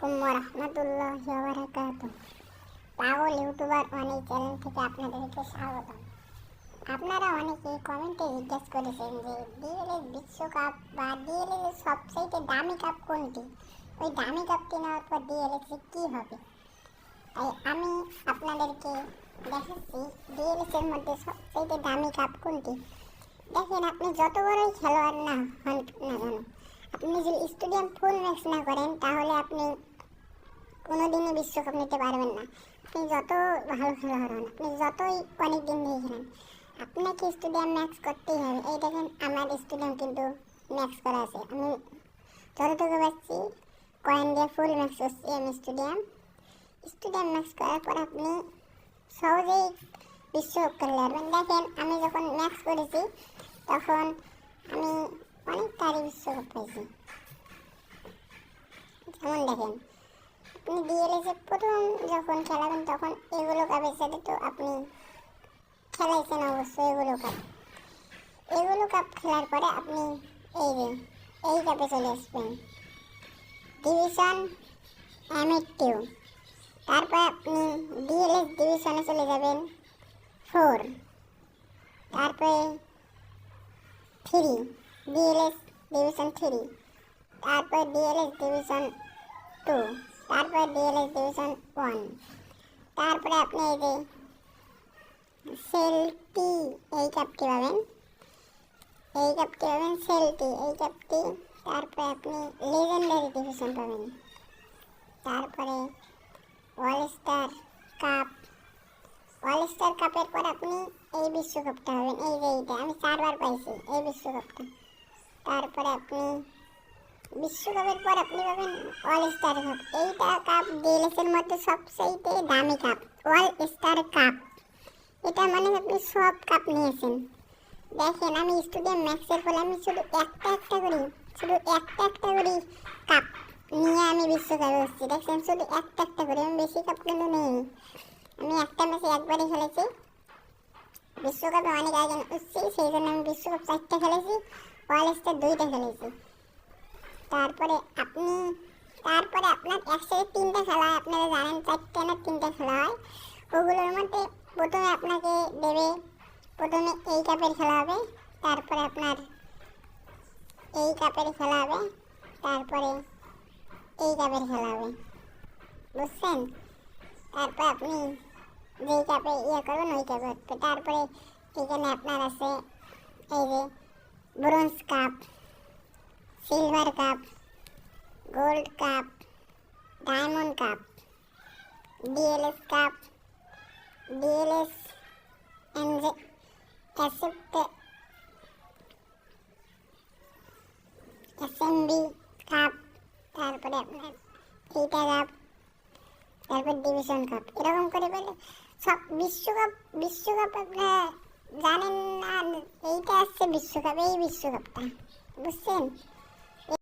আলাইকুম ওয়া রাহমাতুল্লাহি ওয়া বারাকাতুহু। পাগল ইউটিউবার অনেক চ্যানেল থেকে আপনাদেরকে স্বাগতম। আপনারা অনেকেই কমেন্টে জিজ্ঞেস করেছেন যে ডিএলএস বিশ্বকাপ বা ডিএলএস এর সবচেয়ে দামি কাপ কোনটি, ওই দামি কাপটি নেওয়ার পর ডিএলএস এ কী হবে। তাই আমি আপনাদেরকে দেখাচ্ছি ডিএলএস এর মধ্যে সবচেয়ে দামি কাপ কোনটি। দেখেন, আপনি যত বড়ই খেলোয়াড় না হন না কেন, আপনি যদি স্টেডিয়াম ফুল ম্যাচ না করেন তাহলে আপনি কোনোদিনই বিশ্বকাপ নিতে পারবেন না। আপনি যত ভালো খেলোয়াড় হন, আপনি যতই অনেক দিন ধরে খেলেন, আপনাকে স্টেডিয়াম ম্যাক্স করতেই হবে। এই দেখেন, আমার স্টেডিয়াম কিন্তু ম্যাক্স করা আছে। আমি যতটুকু পাচ্ছি কয়েন দিয়ে ফুল ম্যাক্স করছি। আমি স্টেডিয়াম ম্যাক্স করার পর আপনি সহজেই বিশ্বকাপ খেলতে পারবেন। দেখেন, আমি যখন ম্যাক্স করেছি তখন আমি অনেক তারই বিশ্বকাপ পাইছি। যেমন দেখেন, আপনি ডিএলএস এ প্রথম যখন খেলাবেন তখন এগুলো কাপের সাথে তো আপনি খেলাইছেন অবশ্যই। এগুলো কাপ খেলার পরে আপনি এই কাপে চলে আসবেন, ডিভিশন M82। তারপরে আপনি ডিএলএস ডিভিশনে চলে যাবেন 4, তারপরে 3, ডিএলএস ডিভিশন 3, তারপরে ডিএলএস ডিভিশন 2, তারপরে ডিএলএস ডিভিশন 1, তারপরে আপনি এই যে সেলটি এই কাপটি পাবেন, সেলটি এই কাপটি। তারপরে আপনি লেজেন্ডারি ডিভিশন পাবেন, তারপরে অল স্টার কাপের পর আপনি এই বিশ্বকাপটা পাবেন। এই যে এইটা আমি 4বার পাইছি এই বিশ্বকাপটা। তারপরে আপনি বিশ্বকাপের পর আপনি পাবেন অল স্টার কাপ। এইটা কাপ ডিএলএস এর মধ্যে সবচেয়ে দামি কাপ, অল স্টার কাপ। এটা মানে আপনি সব কাপ নিয়েছেন। দেখেন, আমি স্টেডিয়াম ম্যাক্সের ফলে আমি শুধু একটা করে কাপ নিয়ে আমি বিশ্বকাপে এসেছি। দেখছেন, শুধু একটা করে, আমি বেশি কাপ কিন্তু নিইনি। আমি একটা ম্যাচে একবারই খেলেছি, বিশ্বকাপে অনেক আগে উঠছি, সেই জন্য আমি বিশ্বকাপ 4টা খেলেছি, অল স্টার 2টা খেলেছি। তারপরে আপনার একসাথে 3টা খেলা হয়, আপনারা জানেন 4টা না 3টা খেলা হয়। ওগুলোর মধ্যে প্রথমে আপনাকে দেবে, প্রথমে এই কাপের খেলা হবে, তারপরে আপনার এই কাপের খেলা হবে, তারপরে এই কাপের খেলা হবে, বুঝছেন। তারপর আপনি যেই কাপে করবেন ওই কাপে উঠবে। তারপরে এখানে আপনার আছে এই যে bronze cup, silver cup, gold cup, diamond cup, DLS cup, DLS SMB cup, তারপরে আপনার এইটা কাপ, তারপর ডিভিশন কাপ। এরকম করে বলে সব বিশ্বকাপ আপনারা জানেন না, এইটা আসছে বিশ্বকাপ, এই বিশ্বকাপটা, বুঝছেন।